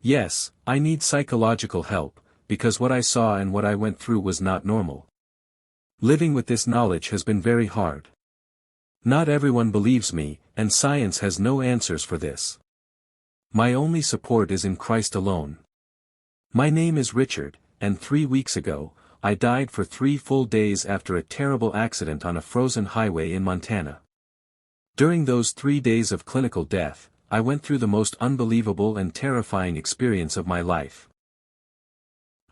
Yes, I need psychological help, because what I saw and what I went through was not normal. Living with this knowledge has been very hard. Not everyone believes me, and science has no answers for this. My only support is in Christ alone. My name is Richard, and 3 weeks ago, I died for 3 full days after a terrible accident on a frozen highway in Montana. During those 3 days of clinical death, I went through the most unbelievable and terrifying experience of my life.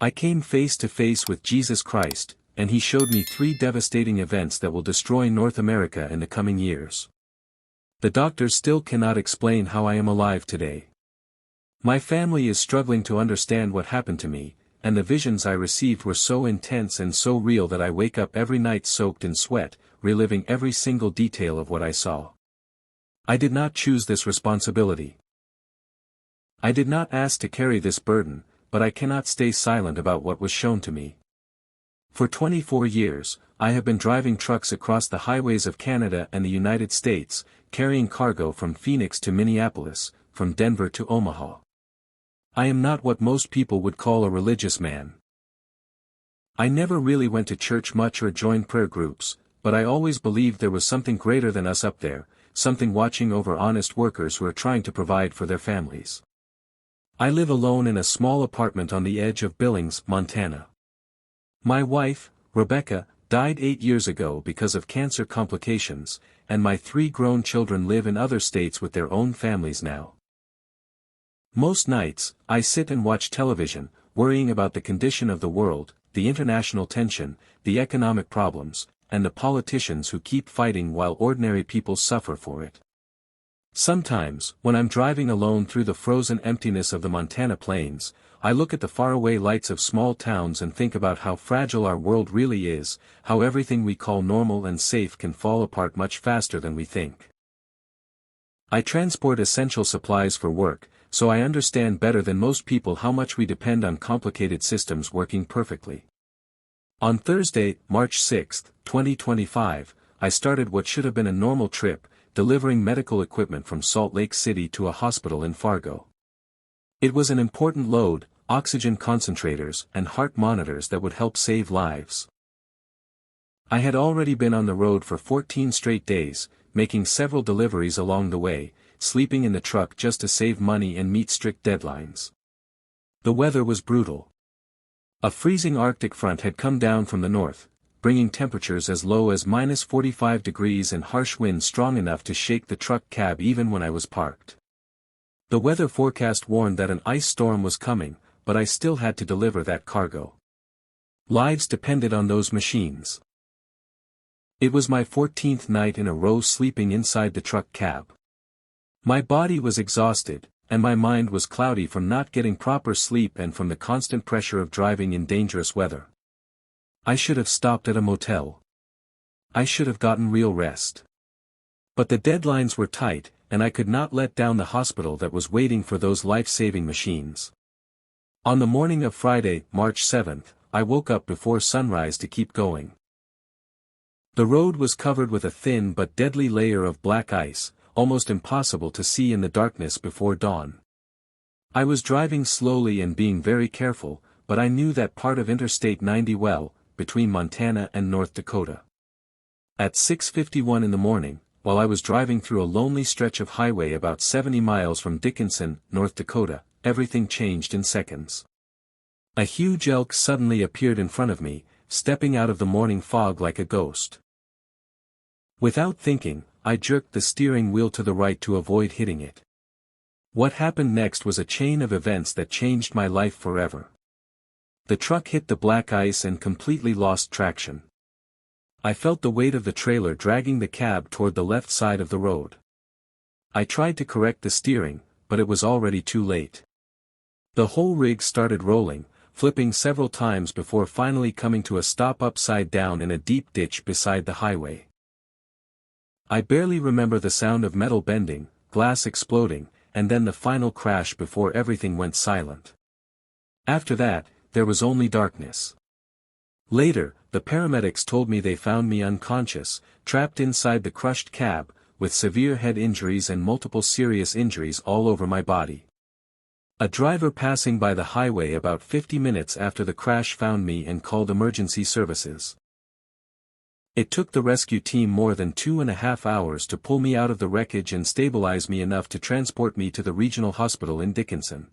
I came face to face with Jesus Christ, and he showed me 3 devastating events that will destroy North America in the coming years. The doctors still cannot explain how I am alive today. My family is struggling to understand what happened to me, and the visions I received were so intense and so real that I wake up every night soaked in sweat, reliving every single detail of what I saw. I did not choose this responsibility. I did not ask to carry this burden, but I cannot stay silent about what was shown to me. For 24 years, I have been driving trucks across the highways of Canada and the United States, carrying cargo from Phoenix to Minneapolis, from Denver to Omaha. I am not what most people would call a religious man. I never really went to church much or joined prayer groups, but I always believed there was something greater than us up there, something watching over honest workers who are trying to provide for their families. I live alone in a small apartment on the edge of Billings, Montana. My wife, Rebecca, died 8 years ago because of cancer complications, and my 3 grown children live in other states with their own families now. Most nights, I sit and watch television, worrying about the condition of the world, the international tension, the economic problems, and the politicians who keep fighting while ordinary people suffer for it. Sometimes, when I'm driving alone through the frozen emptiness of the Montana plains, I look at the faraway lights of small towns and think about how fragile our world really is, how everything we call normal and safe can fall apart much faster than we think. I transport essential supplies for work, so I understand better than most people how much we depend on complicated systems working perfectly. On Thursday, March 6, 2025, I started what should have been a normal trip, delivering medical equipment from Salt Lake City to a hospital in Fargo. It was an important load, oxygen concentrators and heart monitors that would help save lives. I had already been on the road for 14 straight days, making several deliveries along the way, sleeping in the truck just to save money and meet strict deadlines. The weather was brutal. A freezing Arctic front had come down from the north, bringing temperatures as low as -45 degrees and harsh winds strong enough to shake the truck cab even when I was parked. The weather forecast warned that an ice storm was coming, but I still had to deliver that cargo. Lives depended on those machines. It was my 14th night in a row sleeping inside the truck cab. My body was exhausted, and my mind was cloudy from not getting proper sleep and from the constant pressure of driving in dangerous weather. I should have stopped at a motel. I should have gotten real rest. But the deadlines were tight, and I could not let down the hospital that was waiting for those life-saving machines. On the morning of Friday, March 7th, I woke up before sunrise to keep going. The road was covered with a thin but deadly layer of black ice, almost impossible to see in the darkness before dawn. I was driving slowly and being very careful, but I knew that part of Interstate 90 well, between Montana and North Dakota. At 6:51 in the morning, while I was driving through a lonely stretch of highway about 70 miles from Dickinson, North Dakota, everything changed in seconds. A huge elk suddenly appeared in front of me, stepping out of the morning fog like a ghost. Without thinking, I jerked the steering wheel to the right to avoid hitting it. What happened next was a chain of events that changed my life forever. The truck hit the black ice and completely lost traction. I felt the weight of the trailer dragging the cab toward the left side of the road. I tried to correct the steering, but it was already too late. The whole rig started rolling, flipping several times before finally coming to a stop upside down in a deep ditch beside the highway. I barely remember the sound of metal bending, glass exploding, and then the final crash before everything went silent. After that, there was only darkness. Later, the paramedics told me they found me unconscious, trapped inside the crushed cab, with severe head injuries and multiple serious injuries all over my body. A driver passing by the highway about 50 minutes after the crash found me and called emergency services. It took the rescue team more than 2.5 hours to pull me out of the wreckage and stabilize me enough to transport me to the regional hospital in Dickinson.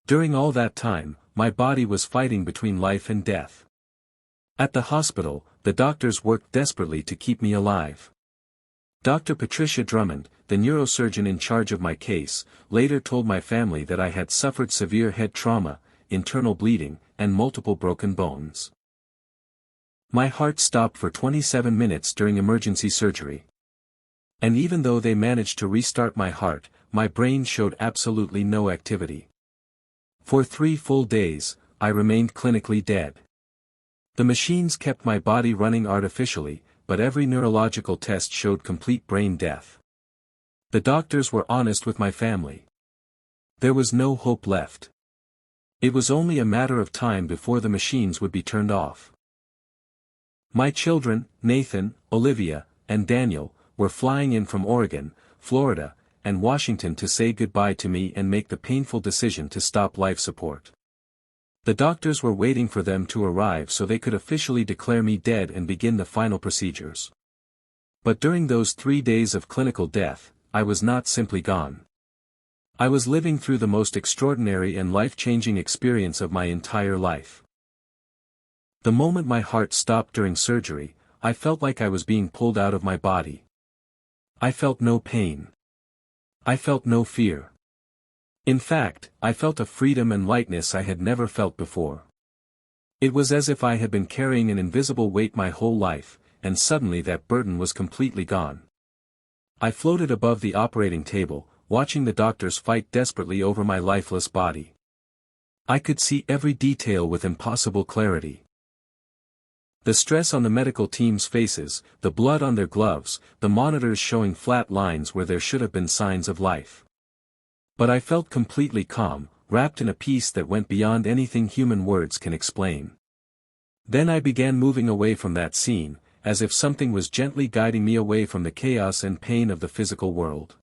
During all that time, my body was fighting between life and death. At the hospital, the doctors worked desperately to keep me alive. Dr. Patricia Drummond, the neurosurgeon in charge of my case, later told my family that I had suffered severe head trauma, internal bleeding, and multiple broken bones. My heart stopped for 27 minutes during emergency surgery. And even though they managed to restart my heart, my brain showed absolutely no activity. For 3 full days, I remained clinically dead. The machines kept my body running artificially, but every neurological test showed complete brain death. The doctors were honest with my family. There was no hope left. It was only a matter of time before the machines would be turned off. My children, Nathan, Olivia, and Daniel, were flying in from Oregon, Florida, and Washington to say goodbye to me and make the painful decision to stop life support. The doctors were waiting for them to arrive so they could officially declare me dead and begin the final procedures. But during those 3 days of clinical death, I was not simply gone. I was living through the most extraordinary and life-changing experience of my entire life. The moment my heart stopped during surgery, I felt like I was being pulled out of my body. I felt no pain. I felt no fear. In fact, I felt a freedom and lightness I had never felt before. It was as if I had been carrying an invisible weight my whole life, and suddenly that burden was completely gone. I floated above the operating table, watching the doctors fight desperately over my lifeless body. I could see every detail with impossible clarity. The stress on the medical team's faces, the blood on their gloves, the monitors showing flat lines where there should have been signs of life. But I felt completely calm, wrapped in a peace that went beyond anything human words can explain. Then I began moving away from that scene, as if something was gently guiding me away from the chaos and pain of the physical world.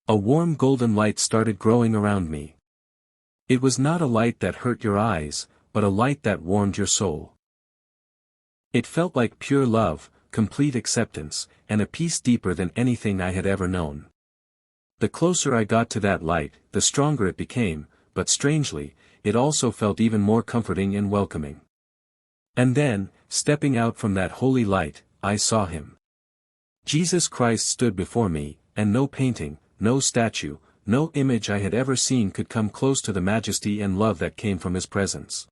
A warm golden light started growing around me. It was not a light that hurt your eyes, but a light that warmed your soul. It felt like pure love, complete acceptance, and a peace deeper than anything I had ever known. The closer I got to that light, the stronger it became, but strangely, it also felt even more comforting and welcoming. And then, stepping out from that holy light, I saw him. Jesus Christ stood before me, and no painting, no statue, no image I had ever seen could come close to the majesty and love that came from his presence.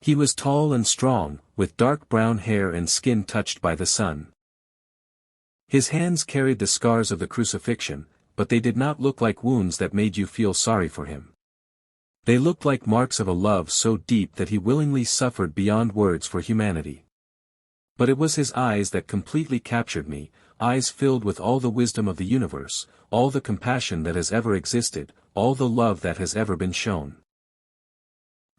He was tall and strong, with dark brown hair and skin touched by the sun. His hands carried the scars of the crucifixion, but they did not look like wounds that made you feel sorry for him. They looked like marks of a love so deep that he willingly suffered beyond words for humanity. But it was his eyes that completely captured me, eyes filled with all the wisdom of the universe, all the compassion that has ever existed, all the love that has ever been shown.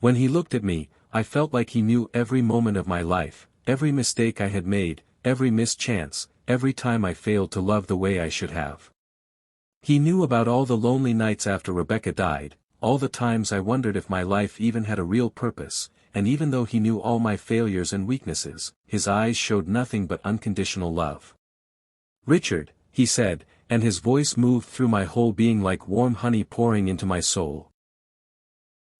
When he looked at me, I felt like he knew every moment of my life, every mistake I had made, every missed chance, every time I failed to love the way I should have. He knew about all the lonely nights after Rebecca died, all the times I wondered if my life even had a real purpose, and even though he knew all my failures and weaknesses, his eyes showed nothing but unconditional love. "Richard," he said, and his voice moved through my whole being like warm honey pouring into my soul.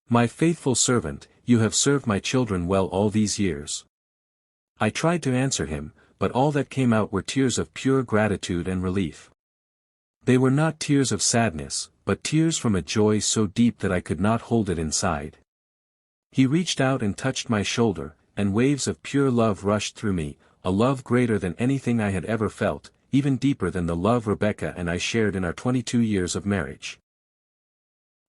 "My faithful servant, you have served my children well all these years." I tried to answer him, but all that came out were tears of pure gratitude and relief. They were not tears of sadness, but tears from a joy so deep that I could not hold it inside. He reached out and touched my shoulder, and waves of pure love rushed through me, a love greater than anything I had ever felt, even deeper than the love Rebecca and I shared in our 22 years of marriage.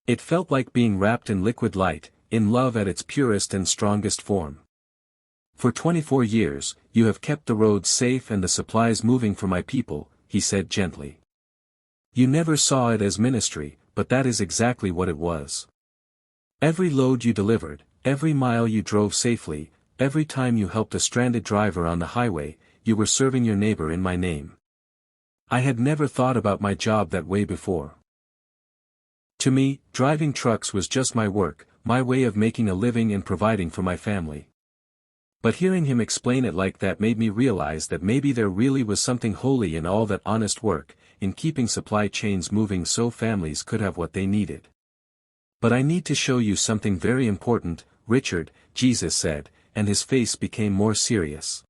It felt like being wrapped in liquid light, in love at its purest and strongest form. "For 24 years, you have kept the roads safe and the supplies moving for my people," he said gently. "You never saw it as ministry, but that is exactly what it was. Every load you delivered, every mile you drove safely, every time you helped a stranded driver on the highway, you were serving your neighbor in my name. I had never thought about my job that way before. To me, driving trucks was just my work, my way of making a living and providing for my family. But hearing him explain it like that made me realize that maybe there really was something holy in all that honest work, in keeping supply chains moving so families could have what they needed. But I need to show you something very important, Richard, Jesus said, and his face became more serious.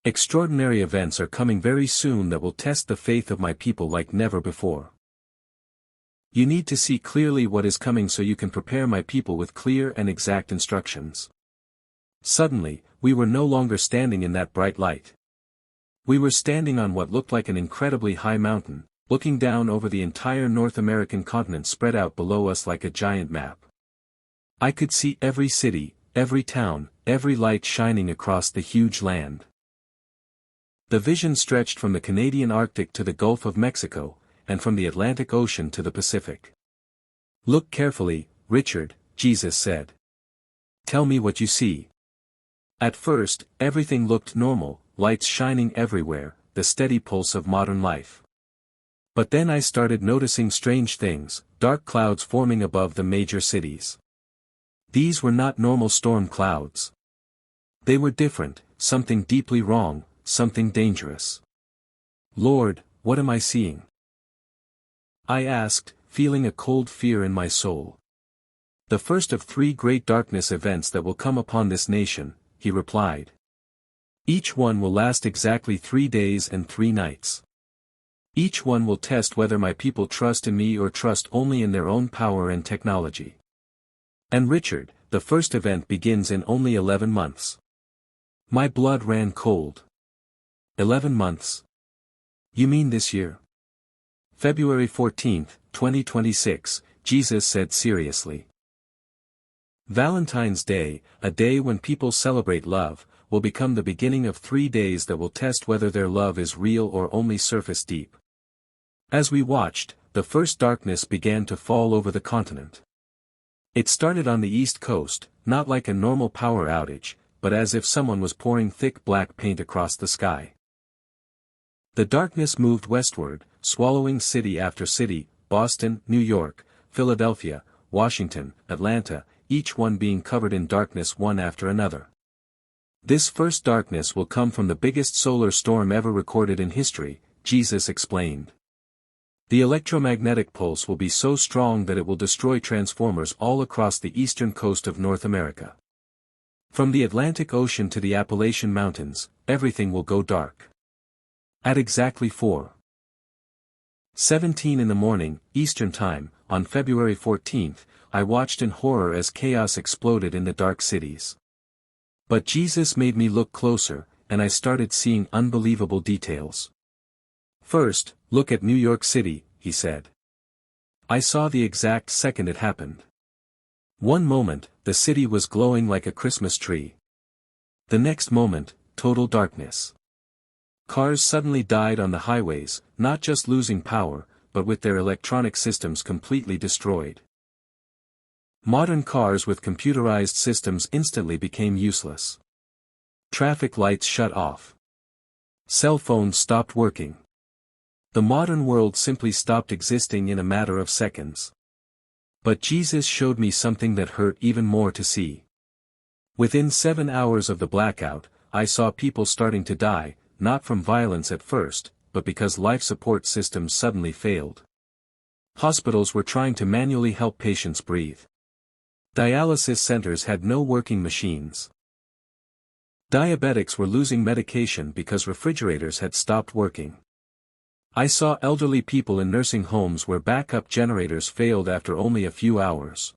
Extraordinary events are coming very soon that will test the faith of my people like never before. You need to see clearly what is coming so you can prepare my people with clear and exact instructions. Suddenly, we were no longer standing in that bright light. We were standing on what looked like an incredibly high mountain, looking down over the entire North American continent spread out below us like a giant map. I could see every city, every town, every light shining across the huge land. The vision stretched from the Canadian Arctic to the Gulf of Mexico, and from the Atlantic Ocean to the Pacific. Look carefully, Richard, Jesus said. Tell me what you see. At first, everything looked normal, lights shining everywhere, the steady pulse of modern life. But then I started noticing strange things, dark clouds forming above the major cities. These were not normal storm clouds. They were different, something deeply wrong, something dangerous. Lord, what am I seeing? I asked, feeling a cold fear in my soul. The first of 3 great darkness events that will come upon this nation, he replied. Each one will last exactly 3 days and 3 nights. Each one will test whether my people trust in me or trust only in their own power and technology. And Richard, the first event begins in only 11 months. My blood ran cold. 11 months? You mean this year? February 14, 2026, Jesus said seriously. Valentine's Day, a day when people celebrate love, will become the beginning of 3 days that will test whether their love is real or only surface deep. As we watched, the first darkness began to fall over the continent. It started on the East Coast, not like a normal power outage, but as if someone was pouring thick black paint across the sky. The darkness moved westward, swallowing city after city, Boston, New York, Philadelphia, Washington, Atlanta, each one being covered in darkness one after another. This first darkness will come from the biggest solar storm ever recorded in history, Jesus explained. The electromagnetic pulse will be so strong that it will destroy transformers all across the eastern coast of North America. From the Atlantic Ocean to the Appalachian Mountains, everything will go dark. At exactly 4:17 in the morning, Eastern Time, on February 14, I watched in horror as chaos exploded in the dark cities. But Jesus made me look closer, and I started seeing unbelievable details. First, look at New York City, he said. I saw the exact second it happened. One moment, the city was glowing like a Christmas tree. The next moment, total darkness. Cars suddenly died on the highways, not just losing power, but with their electronic systems completely destroyed. Modern cars with computerized systems instantly became useless. Traffic lights shut off. Cell phones stopped working. The modern world simply stopped existing in a matter of seconds. But Jesus showed me something that hurt even more to see. Within 7 hours of the blackout, I saw people starting to die, not from violence at first, but because life support systems suddenly failed. Hospitals were trying to manually help patients breathe. Dialysis centers had no working machines. Diabetics were losing medication because refrigerators had stopped working. I saw elderly people in nursing homes where backup generators failed after only a few hours.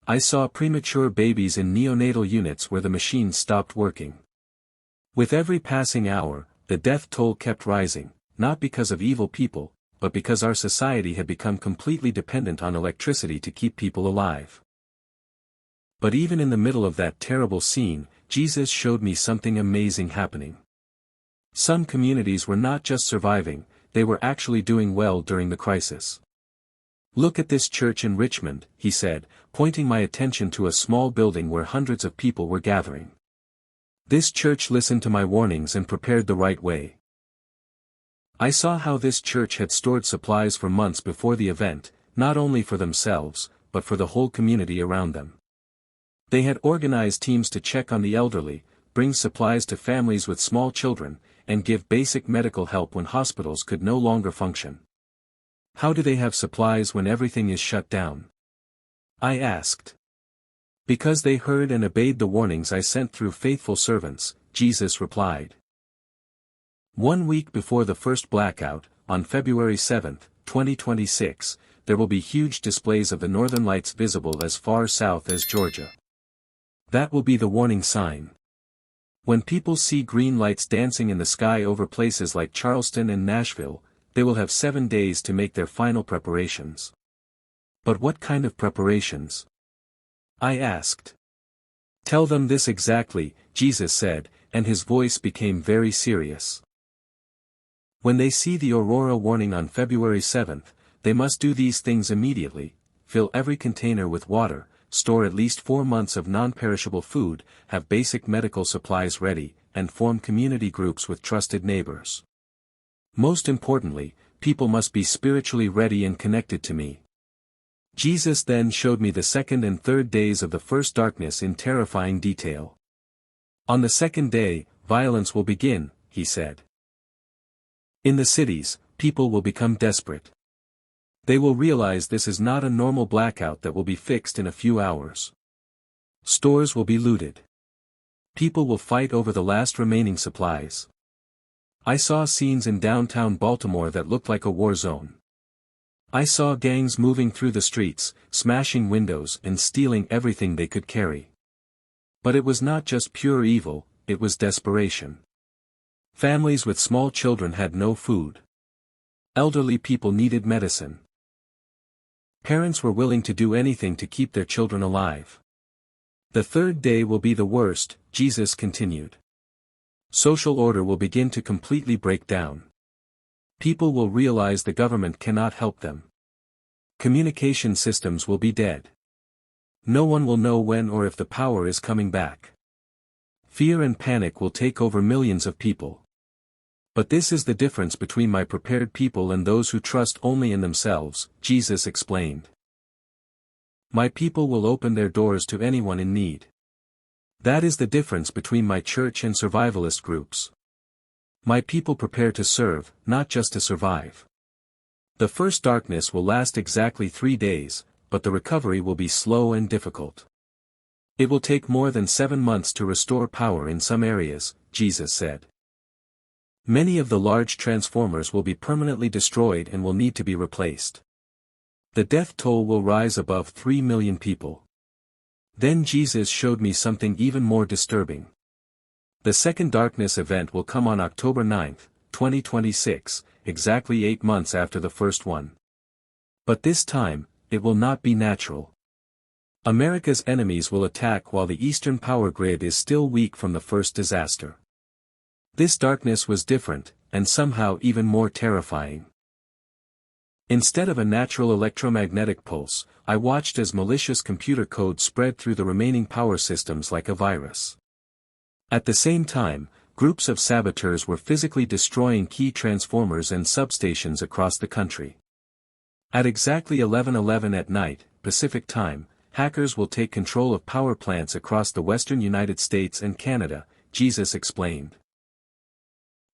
I saw premature babies in neonatal units where the machines stopped working. With every passing hour, the death toll kept rising, not because of evil people, but because our society had become completely dependent on electricity to keep people alive. But even in the middle of that terrible scene, Jesus showed me something amazing happening. Some communities were not just surviving, they were actually doing well during the crisis. Look at this church in Richmond, he said, pointing my attention to a small building where hundreds of people were gathering. This church listened to my warnings and prepared the right way. I saw how this church had stored supplies for months before the event, not only for themselves, but for the whole community around them. They had organized teams to check on the elderly, bring supplies to families with small children, and give basic medical help when hospitals could no longer function. How do they have supplies when everything is shut down? I asked. Because they heard and obeyed the warnings I sent through faithful servants, Jesus replied. 1 week before the first blackout, on February 7, 2026, there will be huge displays of the northern lights visible as far south as Georgia. That will be the warning sign. When people see green lights dancing in the sky over places like Charleston and Nashville, they will have 7 days to make their final preparations. But what kind of preparations? I asked. Tell them this exactly, Jesus said, and his voice became very serious. When they see the aurora warning on February 7th, they must do these things immediately: fill every container with water, store at least 4 months of non-perishable food, have basic medical supplies ready, and form community groups with trusted neighbors. Most importantly, people must be spiritually ready and connected to me. Jesus then showed me the second and third days of the first darkness in terrifying detail. On the second day, violence will begin, he said. In the cities, people will become desperate. They will realize this is not a normal blackout that will be fixed in a few hours. Stores will be looted. People will fight over the last remaining supplies. I saw scenes in downtown Baltimore that looked like a war zone. I saw gangs moving through the streets, smashing windows and stealing everything they could carry. But it was not just pure evil, it was desperation. Families with small children had no food. Elderly people needed medicine. Parents were willing to do anything to keep their children alive. The third day will be the worst, Jesus continued. Social order will begin to completely break down. People will realize the government cannot help them. Communication systems will be dead. No one will know when or if the power is coming back. Fear and panic will take over millions of people. But this is the difference between my prepared people and those who trust only in themselves, Jesus explained. My people will open their doors to anyone in need. That is the difference between my church and survivalist groups. My people prepare to serve, not just to survive. The first darkness will last exactly 3 days, but the recovery will be slow and difficult. It will take more than 7 months to restore power in some areas, Jesus said. Many of the large transformers will be permanently destroyed and will need to be replaced. The death toll will rise above 3 million people. Then Jesus showed me something even more disturbing. The second darkness event will come on October 9, 2026, exactly 8 months after the first one. But this time, it will not be natural. America's enemies will attack while the eastern power grid is still weak from the first disaster. This darkness was different, and somehow even more terrifying. Instead of a natural electromagnetic pulse, I watched as malicious computer code spread through the remaining power systems like a virus. At the same time, groups of saboteurs were physically destroying key transformers and substations across the country. At exactly 11:11 at night, Pacific Time, hackers will take control of power plants across the western United States and Canada, Jesus explained.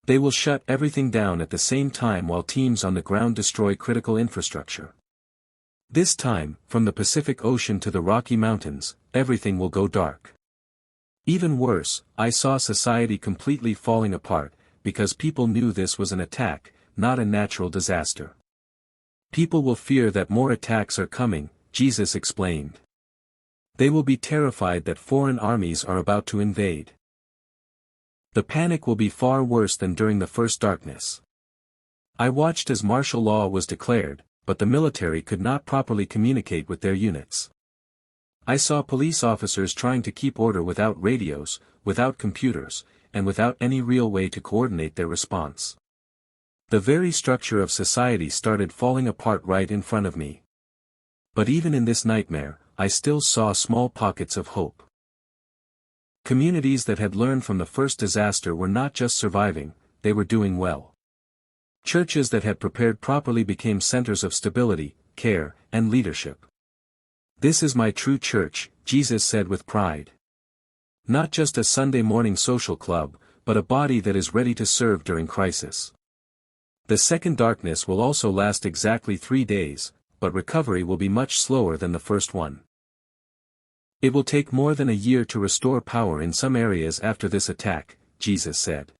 They will shut everything down at the same time while teams on the ground destroy critical infrastructure. This time, from the Pacific Ocean to the Rocky Mountains, everything will go dark. Even worse, I saw society completely falling apart, because people knew this was an attack, not a natural disaster. People will fear that more attacks are coming, Jesus explained. They will be terrified that foreign armies are about to invade. The panic will be far worse than during the first darkness. I watched as martial law was declared, but the military could not properly communicate with their units. I saw police officers trying to keep order without radios, without computers, and without any real way to coordinate their response. The very structure of society started falling apart right in front of me. But even in this nightmare, I still saw small pockets of hope. Communities that had learned from the first disaster were not just surviving, they were doing well. Churches that had prepared properly became centers of stability, care, and leadership. This is my true church, Jesus said with pride. Not just a Sunday morning social club, but a body that is ready to serve during crisis. The second darkness will also last exactly 3 days, but recovery will be much slower than the first one. It will take more than a year to restore power in some areas after this attack, Jesus said.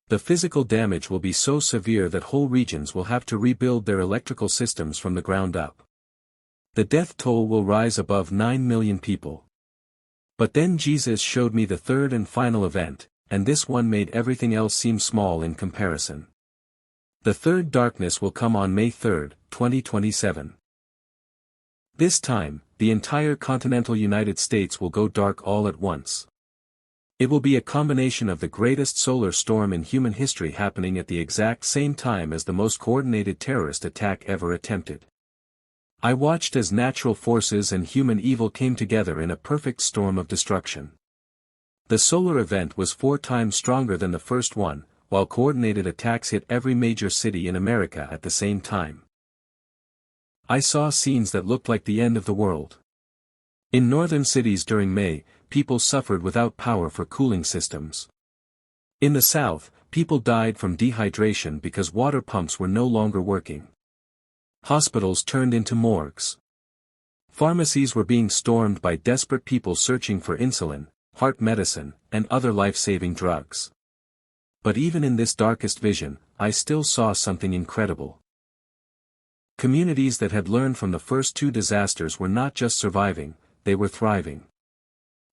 The physical damage will be so severe that whole regions will have to rebuild their electrical systems from the ground up. The death toll will rise above 9 million people. But then Jesus showed me the third and final event, and this one made everything else seem small in comparison. The third darkness will come on May 3, 2027. This time, the entire continental United States will go dark all at once. It will be a combination of the greatest solar storm in human history happening at the exact same time as the most coordinated terrorist attack ever attempted. I watched as natural forces and human evil came together in a perfect storm of destruction. The solar event was 4 times stronger than the first one, while coordinated attacks hit every major city in America at the same time. I saw scenes that looked like the end of the world. In northern cities during May, people suffered without power for cooling systems. In the south, people died from dehydration because water pumps were no longer working. Hospitals turned into morgues. Pharmacies were being stormed by desperate people searching for insulin, heart medicine, and other life-saving drugs. But even in this darkest vision, I still saw something incredible. Communities that had learned from the first 2 disasters were not just surviving, they were thriving.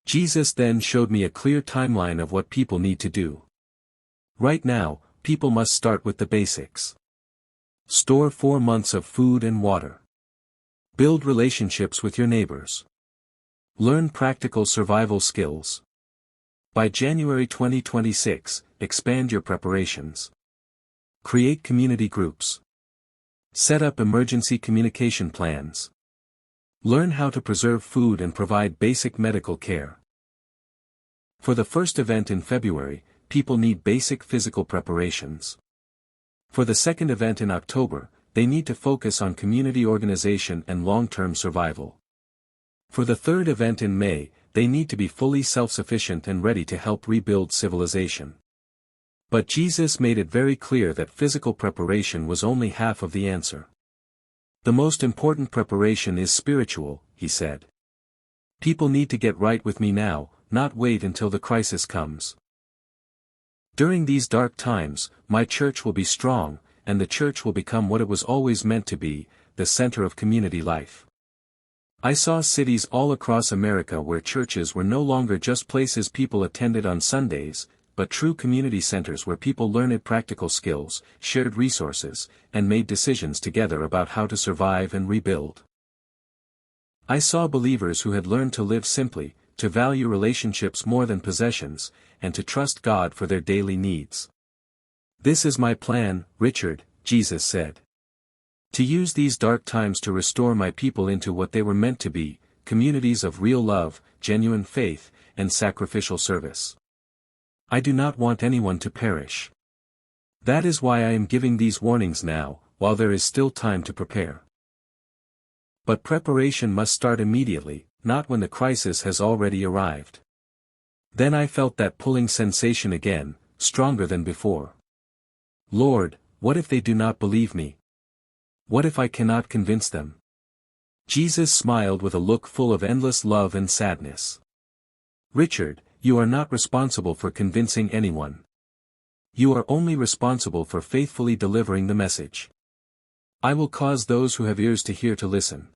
Jesus then showed me a clear timeline of what people need to do. Right now, people must start with the basics. Store 4 months of food and water. Build relationships with your neighbors. Learn practical survival skills. By January 2026, expand your preparations. Create community groups. Set up emergency communication plans. Learn how to preserve food and provide basic medical care. For the first event in February, people need basic physical preparations. For the second event in October, they need to focus on community organization and long-term survival. For the third event in May, they need to be fully self-sufficient and ready to help rebuild civilization. But Jesus made it very clear that physical preparation was only half of the answer. The most important preparation is spiritual, he said. People need to get right with me now, not wait until the crisis comes. During these dark times, my church will be strong, and the church will become what it was always meant to be, the center of community life. I saw cities all across America where churches were no longer just places people attended on Sundays, but true community centers where people learned practical skills, shared resources, and made decisions together about how to survive and rebuild. I saw believers who had learned to live simply, to value relationships more than possessions, and to trust God for their daily needs. This is my plan, Richard, Jesus said. To use these dark times to restore my people into what they were meant to be, communities of real love, genuine faith, and sacrificial service. I do not want anyone to perish. That is why I am giving these warnings now, while there is still time to prepare. But preparation must start immediately, not when the crisis has already arrived. Then I felt that pulling sensation again, stronger than before. Lord, what if they do not believe me? What if I cannot convince them? Jesus smiled with a look full of endless love and sadness. Richard, you are not responsible for convincing anyone. You are only responsible for faithfully delivering the message. I will cause those who have ears to hear to listen.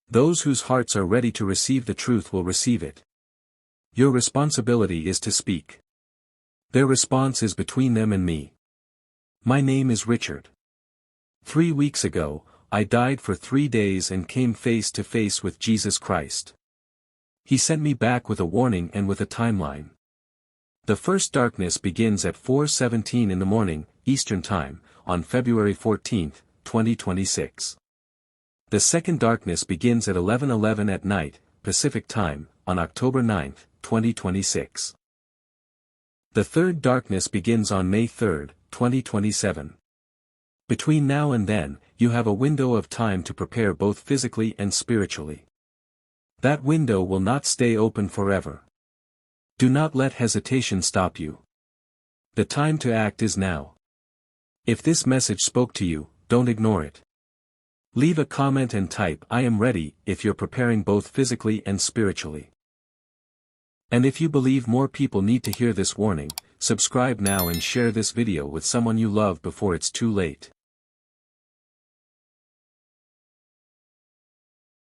Those whose hearts are ready to receive the truth will receive it. Your responsibility is to speak. Their response is between them and me. My name is Richard. 3 weeks ago, I died for 3 days and came face to face with Jesus Christ. He sent me back with a warning and with a timeline. The first darkness begins at 4:17 in the morning, Eastern Time, on February 14, 2026. The second darkness begins at 11:11 at night, Pacific Time, on October 9, 2026. The third darkness begins on May 3, 2027. Between now and then, you have a window of time to prepare both physically and spiritually. That window will not stay open forever. Do not let hesitation stop you. The time to act is now. If this message spoke to you, don't ignore it. Leave a comment and type "I am ready" if you're preparing both physically and spiritually. And if you believe more people need to hear this warning, subscribe now and share this video with someone you love before it's too late.